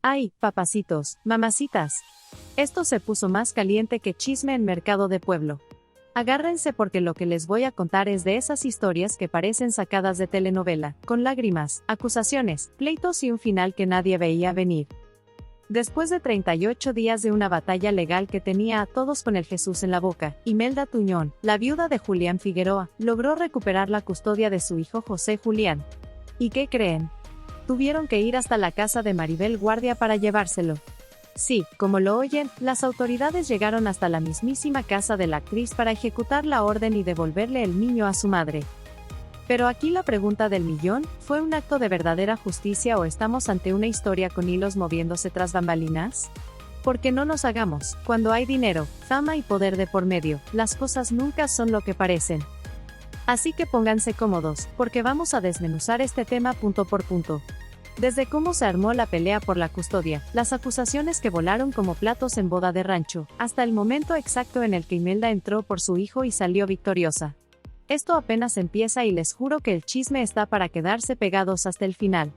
Ay, papacitos, mamacitas. Esto se puso más caliente que chisme en mercado de pueblo. Agárrense porque lo que les voy a contar es de esas historias que parecen sacadas de telenovela, con lágrimas, acusaciones, pleitos y un final que nadie veía venir. Después de 38 días de una batalla legal que tenía a todos con el Jesús en la boca, Imelda Tuñón, la viuda de Julián Figueroa, logró recuperar la custodia de su hijo José Julián. ¿Y qué creen? Tuvieron que ir hasta la casa de Maribel Guardia para llevárselo. Sí, como lo oyen, las autoridades llegaron hasta la mismísima casa de la actriz para ejecutar la orden y devolverle el niño a su madre. Pero aquí la pregunta del millón, ¿fue un acto de verdadera justicia o estamos ante una historia con hilos moviéndose tras bambalinas? Porque no nos hagamos, cuando hay dinero, fama y poder de por medio, las cosas nunca son lo que parecen. Así que pónganse cómodos, porque vamos a desmenuzar este tema punto por punto. Desde cómo se armó la pelea por la custodia, las acusaciones que volaron como platos en boda de rancho, hasta el momento exacto en el que Imelda entró por su hijo y salió victoriosa. Esto apenas empieza y les juro que el chisme está para quedarse pegados hasta el final.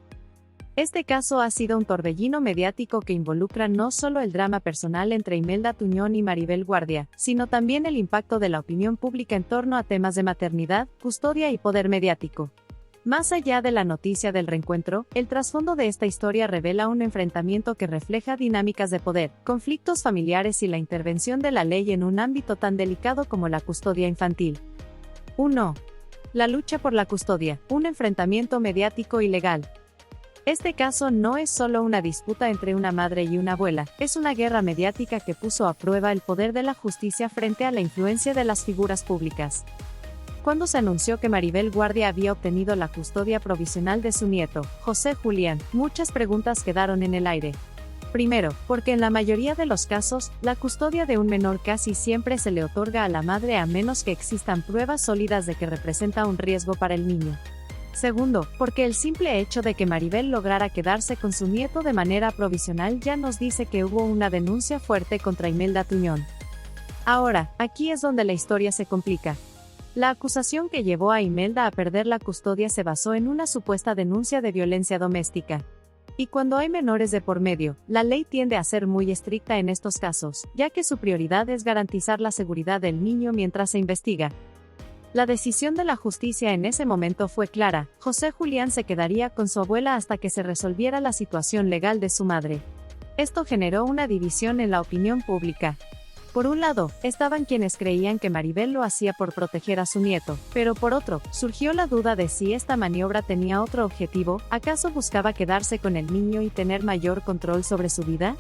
Este caso ha sido un torbellino mediático que involucra no solo el drama personal entre Imelda Tuñón y Maribel Guardia, sino también el impacto de la opinión pública en torno a temas de maternidad, custodia y poder mediático. Más allá de la noticia del reencuentro, el trasfondo de esta historia revela un enfrentamiento que refleja dinámicas de poder, conflictos familiares y la intervención de la ley en un ámbito tan delicado como la custodia infantil. 1. La lucha por la custodia, un enfrentamiento mediático y legal. Este caso no es solo una disputa entre una madre y una abuela, es una guerra mediática que puso a prueba el poder de la justicia frente a la influencia de las figuras públicas. Cuando se anunció que Maribel Guardia había obtenido la custodia provisional de su nieto, José Julián, muchas preguntas quedaron en el aire. Primero, porque en la mayoría de los casos, la custodia de un menor casi siempre se le otorga a la madre a menos que existan pruebas sólidas de que representa un riesgo para el niño. Segundo, porque el simple hecho de que Maribel lograra quedarse con su nieto de manera provisional ya nos dice que hubo una denuncia fuerte contra Imelda Tuñón. Ahora, aquí es donde la historia se complica. La acusación que llevó a Imelda a perder la custodia se basó en una supuesta denuncia de violencia doméstica. Y cuando hay menores de por medio, la ley tiende a ser muy estricta en estos casos, ya que su prioridad es garantizar la seguridad del niño mientras se investiga. La decisión de la justicia en ese momento fue clara: José Julián se quedaría con su abuela hasta que se resolviera la situación legal de su madre. Esto generó una división en la opinión pública. Por un lado, estaban quienes creían que Maribel lo hacía por proteger a su nieto, pero por otro, surgió la duda de si esta maniobra tenía otro objetivo. ¿Acaso buscaba quedarse con el niño y tener mayor control sobre su vida?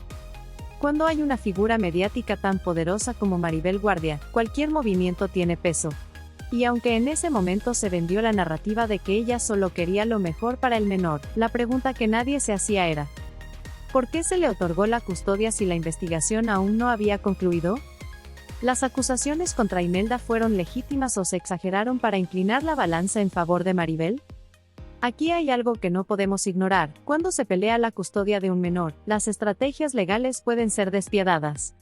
Cuando hay una figura mediática tan poderosa como Maribel Guardia, cualquier movimiento tiene peso. Y aunque en ese momento se vendió la narrativa de que ella solo quería lo mejor para el menor, la pregunta que nadie se hacía era: ¿por qué se le otorgó la custodia si la investigación aún no había concluido? ¿Las acusaciones contra Imelda fueron legítimas o se exageraron para inclinar la balanza en favor de Maribel? Aquí hay algo que no podemos ignorar: cuando se pelea la custodia de un menor, las estrategias legales pueden ser despiadadas.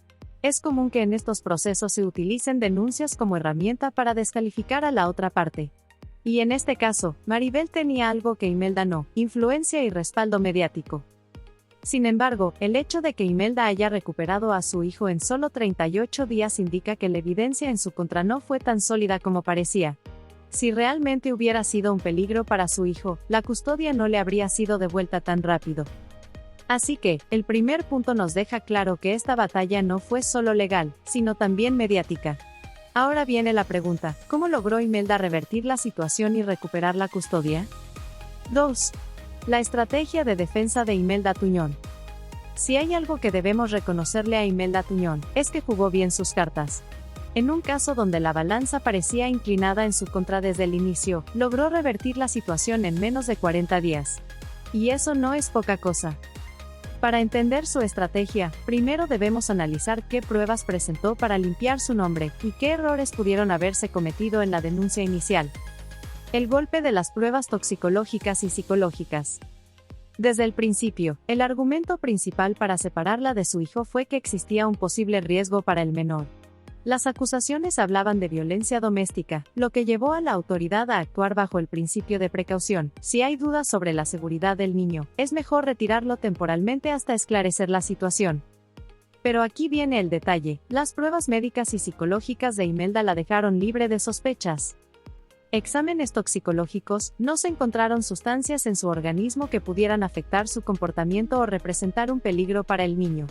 Es común que en estos procesos se utilicen denuncias como herramienta para descalificar a la otra parte. Y en este caso, Maribel tenía algo que Imelda no: influencia y respaldo mediático. Sin embargo, el hecho de que Imelda haya recuperado a su hijo en solo 38 días indica que la evidencia en su contra no fue tan sólida como parecía. Si realmente hubiera sido un peligro para su hijo, la custodia no le habría sido devuelta tan rápido. Así que, el primer punto nos deja claro que esta batalla no fue solo legal, sino también mediática. Ahora viene la pregunta: ¿cómo logró Imelda revertir la situación y recuperar la custodia? 2. La estrategia de defensa de Imelda Tuñón. Si hay algo que debemos reconocerle a Imelda Tuñón, es que jugó bien sus cartas. En un caso donde la balanza parecía inclinada en su contra desde el inicio, logró revertir la situación en menos de 40 días. Y eso no es poca cosa. Para entender su estrategia, primero debemos analizar qué pruebas presentó para limpiar su nombre, y qué errores pudieron haberse cometido en la denuncia inicial. El golpe de las pruebas toxicológicas y psicológicas. Desde el principio, el argumento principal para separarla de su hijo fue que existía un posible riesgo para el menor. Las acusaciones hablaban de violencia doméstica, lo que llevó a la autoridad a actuar bajo el principio de precaución. Si hay dudas sobre la seguridad del niño, es mejor retirarlo temporalmente hasta esclarecer la situación. Pero aquí viene el detalle: las pruebas médicas y psicológicas de Imelda la dejaron libre de sospechas. Exámenes toxicológicos: no se encontraron sustancias en su organismo que pudieran afectar su comportamiento o representar un peligro para el niño.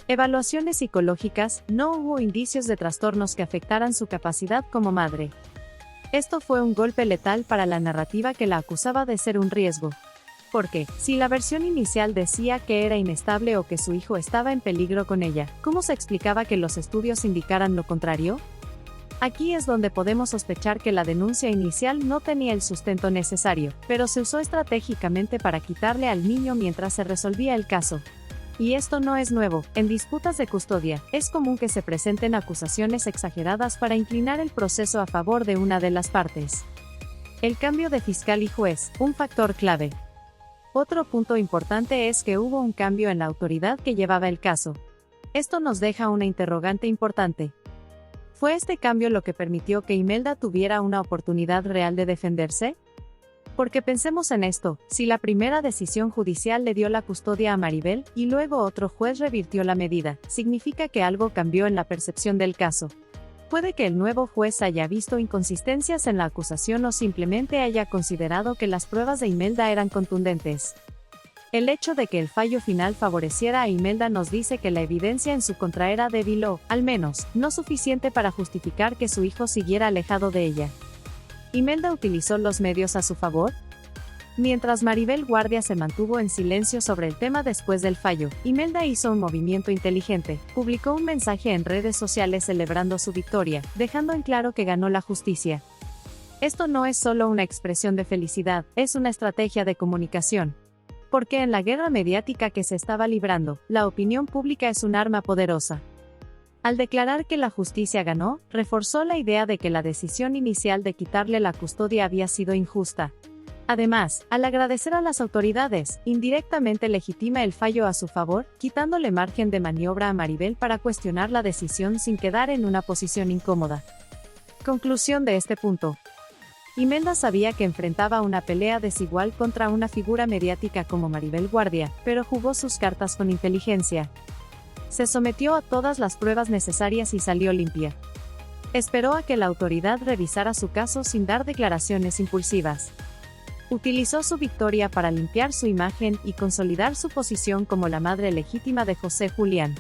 Evaluaciones psicológicas: no hubo indicios de trastornos que afectaran su capacidad como madre. Esto fue un golpe letal para la narrativa que la acusaba de ser un riesgo. Porque, si la versión inicial decía que era inestable o que su hijo estaba en peligro con ella, ¿cómo se explicaba que los estudios indicaran lo contrario? Aquí es donde podemos sospechar que la denuncia inicial no tenía el sustento necesario, pero se usó estratégicamente para quitarle al niño mientras se resolvía el caso. Y esto no es nuevo. En disputas de custodia, es común que se presenten acusaciones exageradas para inclinar el proceso a favor de una de las partes. El cambio de fiscal y juez: un factor clave. Otro punto importante es que hubo un cambio en la autoridad que llevaba el caso. Esto nos deja una interrogante importante. ¿Fue este cambio lo que permitió que Imelda tuviera una oportunidad real de defenderse? Porque pensemos en esto: si la primera decisión judicial le dio la custodia a Maribel, y luego otro juez revirtió la medida, significa que algo cambió en la percepción del caso. Puede que el nuevo juez haya visto inconsistencias en la acusación o simplemente haya considerado que las pruebas de Imelda eran contundentes. El hecho de que el fallo final favoreciera a Imelda nos dice que la evidencia en su contra era débil o, al menos, no suficiente para justificar que su hijo siguiera alejado de ella. ¿Imelda utilizó los medios a su favor? Mientras Maribel Guardia se mantuvo en silencio sobre el tema después del fallo, Imelda hizo un movimiento inteligente: publicó un mensaje en redes sociales celebrando su victoria, dejando en claro que ganó la justicia. Esto no es solo una expresión de felicidad, es una estrategia de comunicación. Porque en la guerra mediática que se estaba librando, la opinión pública es un arma poderosa. Al declarar que la justicia ganó, reforzó la idea de que la decisión inicial de quitarle la custodia había sido injusta. Además, al agradecer a las autoridades, indirectamente legitima el fallo a su favor, quitándole margen de maniobra a Maribel para cuestionar la decisión sin quedar en una posición incómoda. Conclusión de este punto: Imelda sabía que enfrentaba una pelea desigual contra una figura mediática como Maribel Guardia, pero jugó sus cartas con inteligencia. Se sometió a todas las pruebas necesarias y salió limpia. Esperó a que la autoridad revisara su caso sin dar declaraciones impulsivas. Utilizó su victoria para limpiar su imagen y consolidar su posición como la madre legítima de José Julián.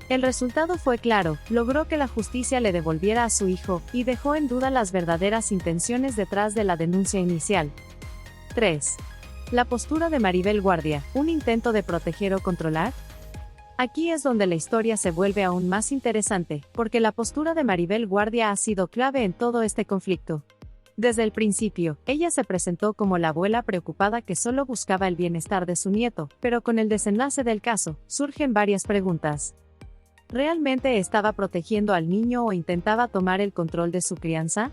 El resultado fue claro: logró que la justicia le devolviera a su hijo, y dejó en duda las verdaderas intenciones detrás de la denuncia inicial. 3. La postura de Maribel Guardia: ¿un intento de proteger o controlar? Aquí es donde la historia se vuelve aún más interesante, porque la postura de Maribel Guardia ha sido clave en todo este conflicto. Desde el principio, ella se presentó como la abuela preocupada que solo buscaba el bienestar de su nieto, pero con el desenlace del caso, surgen varias preguntas. ¿Realmente estaba protegiendo al niño o intentaba tomar el control de su crianza?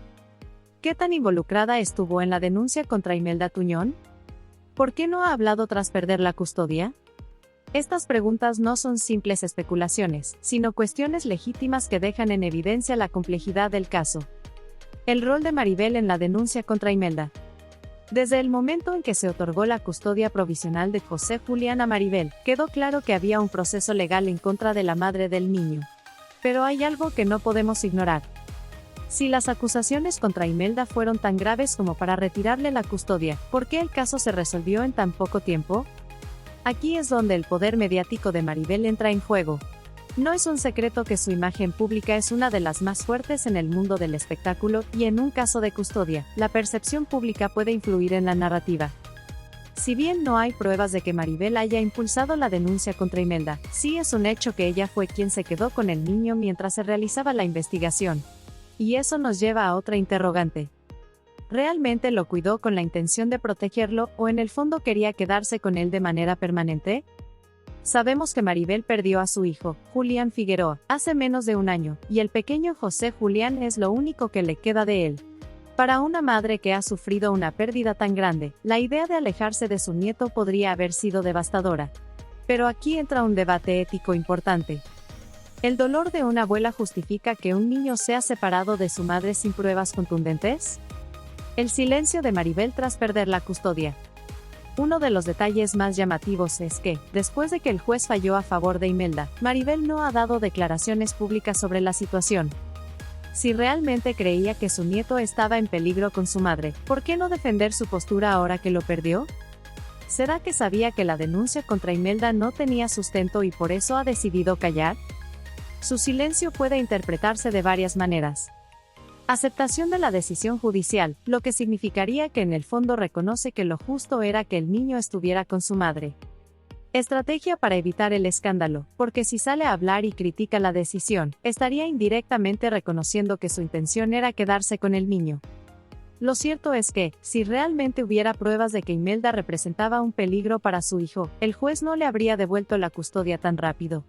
¿Qué tan involucrada estuvo en la denuncia contra Imelda Tuñón? ¿Por qué no ha hablado tras perder la custodia? Estas preguntas no son simples especulaciones, sino cuestiones legítimas que dejan en evidencia la complejidad del caso. El rol de Maribel en la denuncia contra Imelda. Desde el momento en que se otorgó la custodia provisional de José Julián a Maribel, quedó claro que había un proceso legal en contra de la madre del niño. Pero hay algo que no podemos ignorar. Si las acusaciones contra Imelda fueron tan graves como para retirarle la custodia, ¿por qué el caso se resolvió en tan poco tiempo? Aquí es donde el poder mediático de Maribel entra en juego. No es un secreto que su imagen pública es una de las más fuertes en el mundo del espectáculo, y en un caso de custodia, la percepción pública puede influir en la narrativa. Si bien no hay pruebas de que Maribel haya impulsado la denuncia contra Imelda, sí es un hecho que ella fue quien se quedó con el niño mientras se realizaba la investigación. Y eso nos lleva a otra interrogante. ¿Realmente lo cuidó con la intención de protegerlo, o en el fondo quería quedarse con él de manera permanente? Sabemos que Maribel perdió a su hijo, Julián Figueroa, hace menos de un año, y el pequeño José Julián es lo único que le queda de él. Para una madre que ha sufrido una pérdida tan grande, la idea de alejarse de su nieto podría haber sido devastadora. Pero aquí entra un debate ético importante. ¿El dolor de una abuela justifica que un niño sea separado de su madre sin pruebas contundentes? El silencio de Maribel tras perder la custodia. Uno de los detalles más llamativos es que, después de que el juez falló a favor de Imelda, Maribel no ha dado declaraciones públicas sobre la situación. Si realmente creía que su nieto estaba en peligro con su madre, ¿por qué no defender su postura ahora que lo perdió? ¿Será que sabía que la denuncia contra Imelda no tenía sustento y por eso ha decidido callar? Su silencio puede interpretarse de varias maneras. Aceptación de la decisión judicial, lo que significaría que en el fondo reconoce que lo justo era que el niño estuviera con su madre. Estrategia para evitar el escándalo, porque si sale a hablar y critica la decisión, estaría indirectamente reconociendo que su intención era quedarse con el niño. Lo cierto es que, si realmente hubiera pruebas de que Imelda representaba un peligro para su hijo, el juez no le habría devuelto la custodia tan rápido.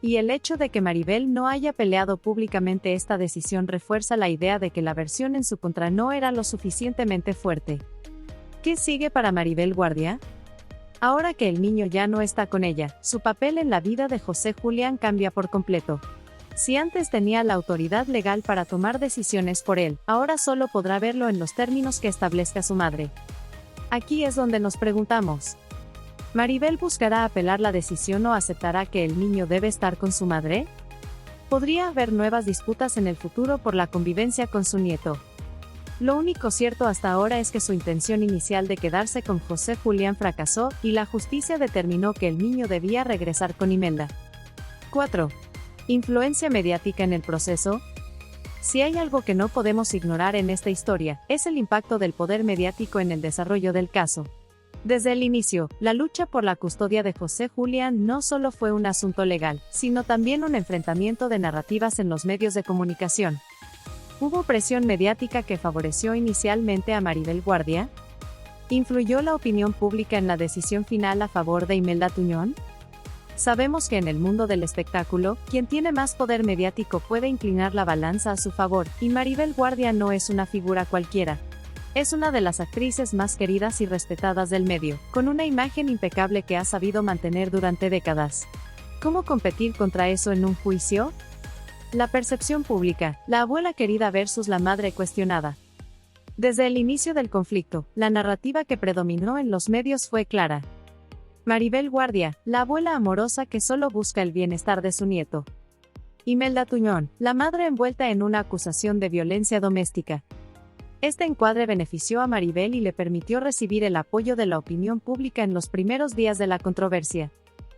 Y el hecho de que Maribel no haya peleado públicamente esta decisión refuerza la idea de que la versión en su contra no era lo suficientemente fuerte. ¿Qué sigue para Maribel Guardia? Ahora que el niño ya no está con ella, su papel en la vida de José Julián cambia por completo. Si antes tenía la autoridad legal para tomar decisiones por él, ahora solo podrá verlo en los términos que establezca su madre. Aquí es donde nos preguntamos: ¿Maribel buscará apelar la decisión o aceptará que el niño debe estar con su madre? ¿Podría haber nuevas disputas en el futuro por la convivencia con su nieto? Lo único cierto hasta ahora es que su intención inicial de quedarse con José Julián fracasó y la justicia determinó que el niño debía regresar con Imelda. 4. ¿Influencia mediática en el proceso? Si hay algo que no podemos ignorar en esta historia, es el impacto del poder mediático en el desarrollo del caso. Desde el inicio, la lucha por la custodia de José Julián no solo fue un asunto legal, sino también un enfrentamiento de narrativas en los medios de comunicación. ¿Hubo presión mediática que favoreció inicialmente a Maribel Guardia? ¿Influyó la opinión pública en la decisión final a favor de Imelda Tuñón? Sabemos que en el mundo del espectáculo, quien tiene más poder mediático puede inclinar la balanza a su favor, y Maribel Guardia no es una figura cualquiera. Es una de las actrices más queridas y respetadas del medio, con una imagen impecable que ha sabido mantener durante décadas. ¿Cómo competir contra eso en un juicio? La percepción pública, la abuela querida versus la madre cuestionada. Desde el inicio del conflicto, la narrativa que predominó en los medios fue clara. Maribel Guardia, la abuela amorosa que solo busca el bienestar de su nieto. Imelda Tuñón, la madre envuelta en una acusación de violencia doméstica. Este encuadre benefició a Maribel y le permitió recibir el apoyo de la opinión pública en los primeros días de la controversia.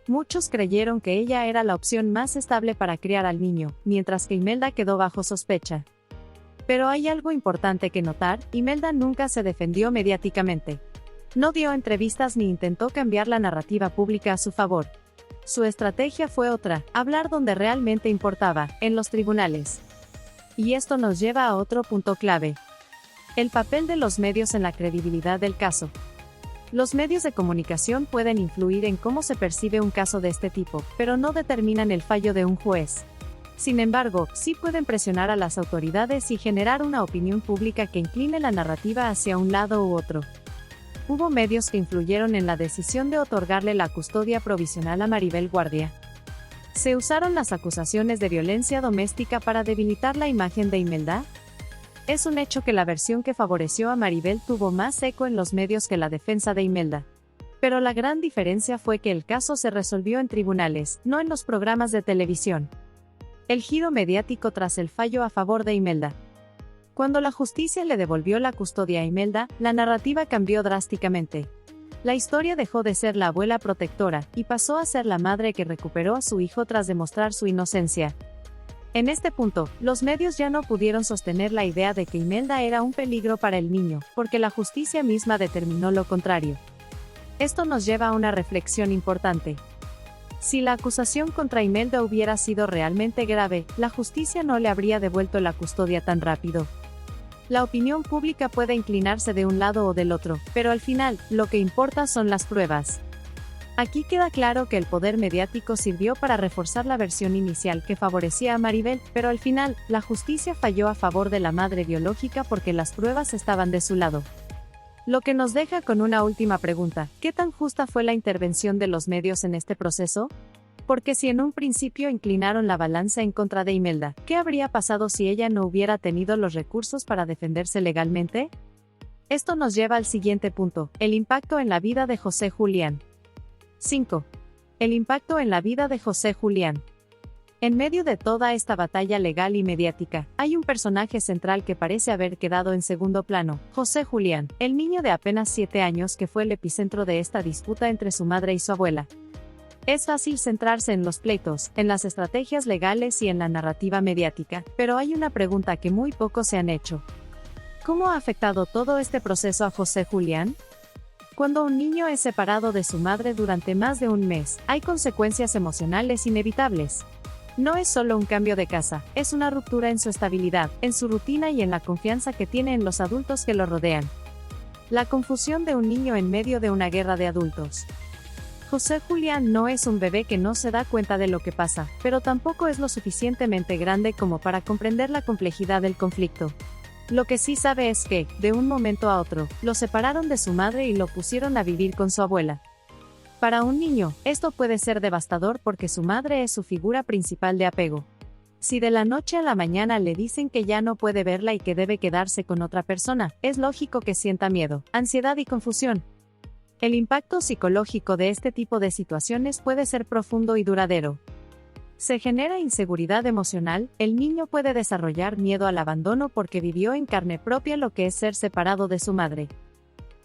Muchos creyeron que ella era la opción más estable para criar al niño, mientras que Imelda quedó bajo sospecha. Pero hay algo importante que notar: Imelda nunca se defendió mediáticamente. No dio entrevistas ni intentó cambiar la narrativa pública a su favor. Su estrategia fue otra: hablar donde realmente importaba, en los tribunales. Y esto nos lleva a otro punto clave: el papel de los medios en la credibilidad del caso. Los medios de comunicación pueden influir en cómo se percibe un caso de este tipo, pero no determinan el fallo de un juez. Sin embargo, sí pueden presionar a las autoridades y generar una opinión pública que incline la narrativa hacia un lado u otro. Hubo medios que influyeron en la decisión de otorgarle la custodia provisional a Maribel Guardia. ¿Se usaron las acusaciones de violencia doméstica para debilitar la imagen de Imelda? Es un hecho que la versión que favoreció a Maribel tuvo más eco en los medios que la defensa de Imelda. Pero la gran diferencia fue que el caso se resolvió en tribunales, no en los programas de televisión. El giro mediático tras el fallo a favor de Imelda. Cuando la justicia le devolvió la custodia a Imelda, la narrativa cambió drásticamente. La historia dejó de ser la abuela protectora, y pasó a ser la madre que recuperó a su hijo tras demostrar su inocencia. En este punto, los medios ya no pudieron sostener la idea de que Imelda era un peligro para el niño, porque la justicia misma determinó lo contrario. Esto nos lleva a una reflexión importante. Si la acusación contra Imelda hubiera sido realmente grave, la justicia no le habría devuelto la custodia tan rápido. La opinión pública puede inclinarse de un lado o del otro, pero al final, lo que importa son las pruebas. Aquí queda claro que el poder mediático sirvió para reforzar la versión inicial que favorecía a Maribel, pero al final, la justicia falló a favor de la madre biológica porque las pruebas estaban de su lado. Lo que nos deja con una última pregunta: ¿qué tan justa fue la intervención de los medios en este proceso? Porque si en un principio inclinaron la balanza en contra de Imelda, ¿qué habría pasado si ella no hubiera tenido los recursos para defenderse legalmente? Esto nos lleva al siguiente punto, el impacto en la vida de José Julián. 5. El impacto en la vida de José Julián. En medio de toda esta batalla legal y mediática, hay un personaje central que parece haber quedado en segundo plano, José Julián, el niño de apenas 7 años que fue el epicentro de esta disputa entre su madre y su abuela. Es fácil centrarse en los pleitos, en las estrategias legales y en la narrativa mediática, pero hay una pregunta que muy pocos se han hecho. ¿Cómo ha afectado todo este proceso a José Julián? Cuando un niño es separado de su madre durante más de un mes, hay consecuencias emocionales inevitables. No es solo un cambio de casa, es una ruptura en su estabilidad, en su rutina y en la confianza que tiene en los adultos que lo rodean. La confusión de un niño en medio de una guerra de adultos. José Julián no es un bebé que no se da cuenta de lo que pasa, pero tampoco es lo suficientemente grande como para comprender la complejidad del conflicto. Lo que sí sabe es que, de un momento a otro, lo separaron de su madre y lo pusieron a vivir con su abuela. Para un niño, esto puede ser devastador porque su madre es su figura principal de apego. Si de la noche a la mañana le dicen que ya no puede verla y que debe quedarse con otra persona, es lógico que sienta miedo, ansiedad y confusión. El impacto psicológico de este tipo de situaciones puede ser profundo y duradero. Se genera inseguridad emocional, el niño puede desarrollar miedo al abandono porque vivió en carne propia lo que es ser separado de su madre.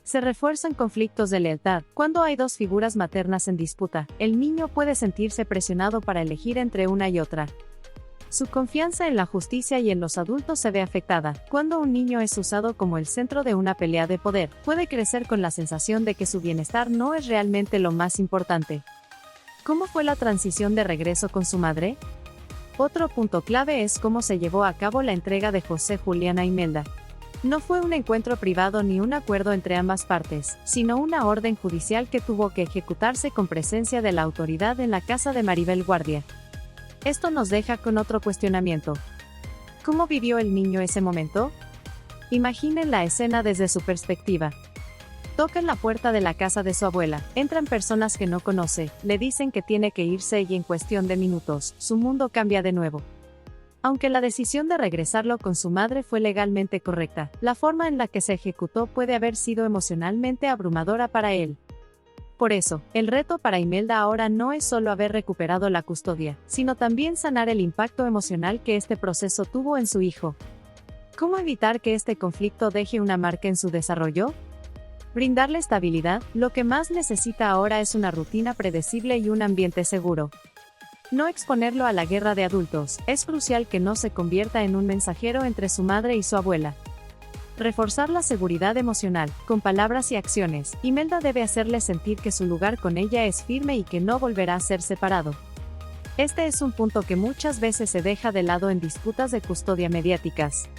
Se refuerzan conflictos de lealtad. Cuando hay dos figuras maternas en disputa, el niño puede sentirse presionado para elegir entre una y otra. Su confianza en la justicia y en los adultos se ve afectada. Cuando un niño es usado como el centro de una pelea de poder, puede crecer con la sensación de que su bienestar no es realmente lo más importante. ¿Cómo fue la transición de regreso con su madre? Otro punto clave es cómo se llevó a cabo la entrega de José Julián a Imelda. No fue un encuentro privado ni un acuerdo entre ambas partes, sino una orden judicial que tuvo que ejecutarse con presencia de la autoridad en la casa de Maribel Guardia. Esto nos deja con otro cuestionamiento. ¿Cómo vivió el niño ese momento? Imaginen la escena desde su perspectiva. Tocan la puerta de la casa de su abuela, entran personas que no conoce, le dicen que tiene que irse y en cuestión de minutos, su mundo cambia de nuevo. Aunque la decisión de regresarlo con su madre fue legalmente correcta, la forma en la que se ejecutó puede haber sido emocionalmente abrumadora para él. Por eso, el reto para Imelda ahora no es solo haber recuperado la custodia, sino también sanar el impacto emocional que este proceso tuvo en su hijo. ¿Cómo evitar que este conflicto deje una marca en su desarrollo? Brindarle estabilidad, lo que más necesita ahora es una rutina predecible y un ambiente seguro. No exponerlo a la guerra de adultos, es crucial que no se convierta en un mensajero entre su madre y su abuela. Reforzar la seguridad emocional, con palabras y acciones. Imelda debe hacerle sentir que su lugar con ella es firme y que no volverá a ser separado. Este es un punto que muchas veces se deja de lado en disputas de custodia mediáticas.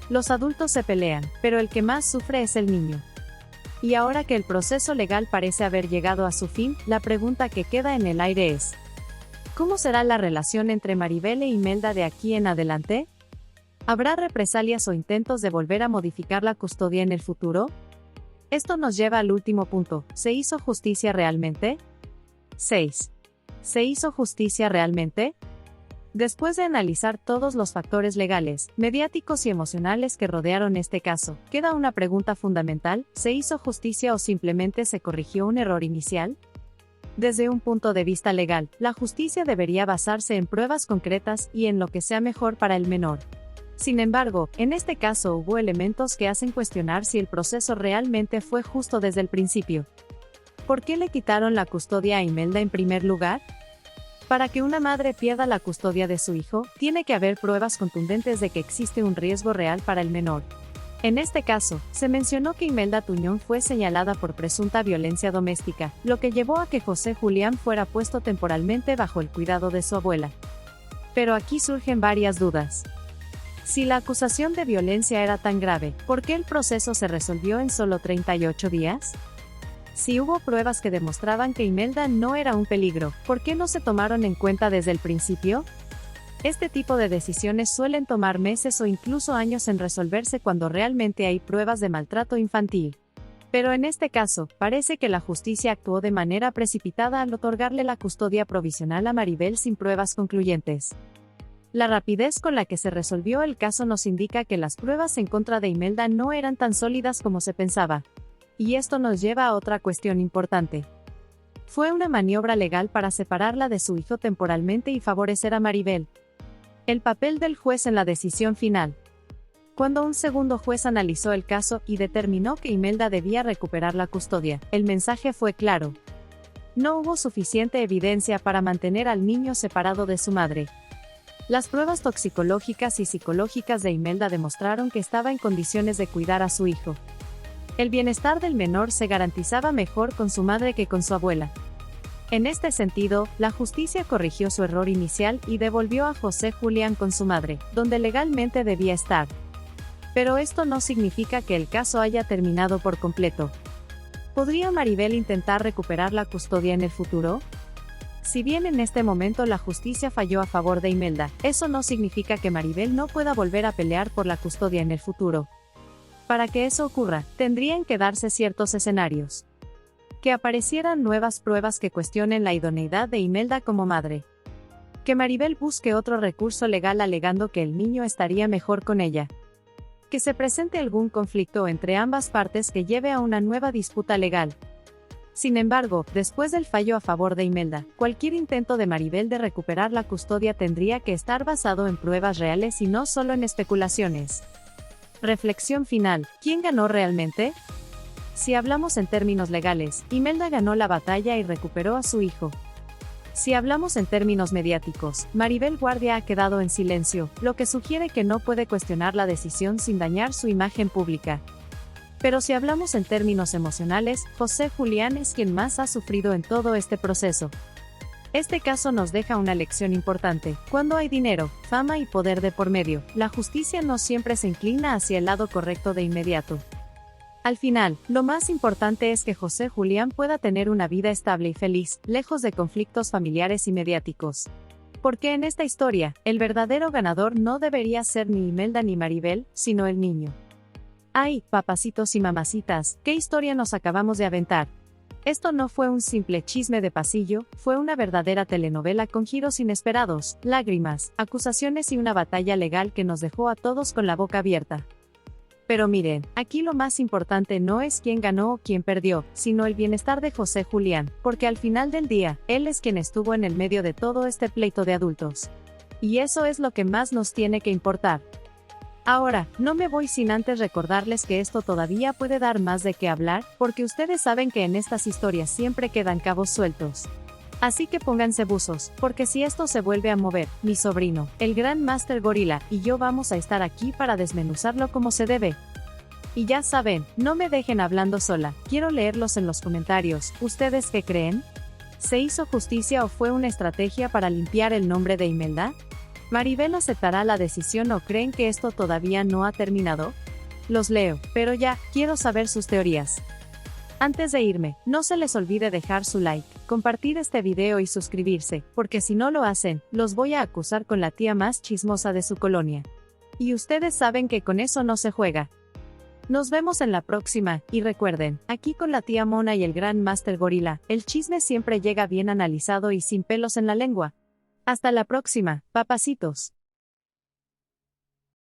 Los adultos se pelean, pero el que más sufre es el niño. Y ahora que el proceso legal parece haber llegado a su fin, la pregunta que queda en el aire es: ¿cómo será la relación entre Maribel e Imelda de aquí en adelante? ¿Habrá represalias o intentos de volver a modificar la custodia en el futuro? Esto nos lleva al último punto: ¿se hizo justicia realmente? 6. ¿Se hizo justicia realmente? Después de analizar todos los factores legales, mediáticos y emocionales que rodearon este caso, queda una pregunta fundamental: ¿se hizo justicia o simplemente se corrigió un error inicial? Desde un punto de vista legal, la justicia debería basarse en pruebas concretas y en lo que sea mejor para el menor. Sin embargo, en este caso hubo elementos que hacen cuestionar si el proceso realmente fue justo desde el principio. ¿Por qué le quitaron la custodia a Imelda en primer lugar? Para que una madre pierda la custodia de su hijo, tiene que haber pruebas contundentes de que existe un riesgo real para el menor. En este caso, se mencionó que Imelda Tuñón fue señalada por presunta violencia doméstica, lo que llevó a que José Julián fuera puesto temporalmente bajo el cuidado de su abuela. Pero aquí surgen varias dudas. Si la acusación de violencia era tan grave, ¿por qué el proceso se resolvió en solo 38 días? Si hubo pruebas que demostraban que Imelda no era un peligro, ¿por qué no se tomaron en cuenta desde el principio? Este tipo de decisiones suelen tomar meses o incluso años en resolverse cuando realmente hay pruebas de maltrato infantil. Pero en este caso, parece que la justicia actuó de manera precipitada al otorgarle la custodia provisional a Maribel sin pruebas concluyentes. La rapidez con la que se resolvió el caso nos indica que las pruebas en contra de Imelda no eran tan sólidas como se pensaba. Y esto nos lleva a otra cuestión importante. ¿Fue una maniobra legal para separarla de su hijo temporalmente y favorecer a Maribel? El papel del juez en la decisión final. Cuando un segundo juez analizó el caso y determinó que Imelda debía recuperar la custodia, el mensaje fue claro. No hubo suficiente evidencia para mantener al niño separado de su madre. Las pruebas toxicológicas y psicológicas de Imelda demostraron que estaba en condiciones de cuidar a su hijo. El bienestar del menor se garantizaba mejor con su madre que con su abuela. En este sentido, la justicia corrigió su error inicial y devolvió a José Julián con su madre, donde legalmente debía estar. Pero esto no significa que el caso haya terminado por completo. ¿Podría Maribel intentar recuperar la custodia en el futuro? Si bien en este momento la justicia falló a favor de Imelda, eso no significa que Maribel no pueda volver a pelear por la custodia en el futuro. Para que eso ocurra, tendrían que darse ciertos escenarios. Que aparecieran nuevas pruebas que cuestionen la idoneidad de Imelda como madre. Que Maribel busque otro recurso legal alegando que el niño estaría mejor con ella. Que se presente algún conflicto entre ambas partes que lleve a una nueva disputa legal. Sin embargo, después del fallo a favor de Imelda, cualquier intento de Maribel de recuperar la custodia tendría que estar basado en pruebas reales y no solo en especulaciones. Reflexión final: ¿quién ganó realmente? Si hablamos en términos legales, Imelda ganó la batalla y recuperó a su hijo. Si hablamos en términos mediáticos, Maribel Guardia ha quedado en silencio, lo que sugiere que no puede cuestionar la decisión sin dañar su imagen pública. Pero si hablamos en términos emocionales, José Julián es quien más ha sufrido en todo este proceso. Este caso nos deja una lección importante: cuando hay dinero, fama y poder de por medio, la justicia no siempre se inclina hacia el lado correcto de inmediato. Al final, lo más importante es que José Julián pueda tener una vida estable y feliz, lejos de conflictos familiares y mediáticos. Porque en esta historia, el verdadero ganador no debería ser ni Imelda ni Maribel, sino el niño. ¡Ay, papacitos y mamacitas! ¿Qué historia nos acabamos de aventar? Esto no fue un simple chisme de pasillo, fue una verdadera telenovela con giros inesperados, lágrimas, acusaciones y una batalla legal que nos dejó a todos con la boca abierta. Pero miren, aquí lo más importante no es quién ganó o quién perdió, sino el bienestar de José Julián, porque al final del día, él es quien estuvo en el medio de todo este pleito de adultos. Y eso es lo que más nos tiene que importar. Ahora, no me voy sin antes recordarles que esto todavía puede dar más de qué hablar, porque ustedes saben que en estas historias siempre quedan cabos sueltos. Así que pónganse buzos, porque si esto se vuelve a mover, mi sobrino, el gran Master Gorila, y yo vamos a estar aquí para desmenuzarlo como se debe. Y ya saben, no me dejen hablando sola, quiero leerlos en los comentarios. ¿Ustedes qué creen? ¿Se hizo justicia o fue una estrategia para limpiar el nombre de Imelda? ¿Maribel aceptará la decisión o creen que esto todavía no ha terminado? Los leo, pero ya, quiero saber sus teorías. Antes de irme, no se les olvide dejar su like, compartir este video y suscribirse, porque si no lo hacen, los voy a acusar con la tía más chismosa de su colonia. Y ustedes saben que con eso no se juega. Nos vemos en la próxima, y recuerden, aquí con la tía Mona y el gran Master Gorila, el chisme siempre llega bien analizado y sin pelos en la lengua. Hasta la próxima, papacitos.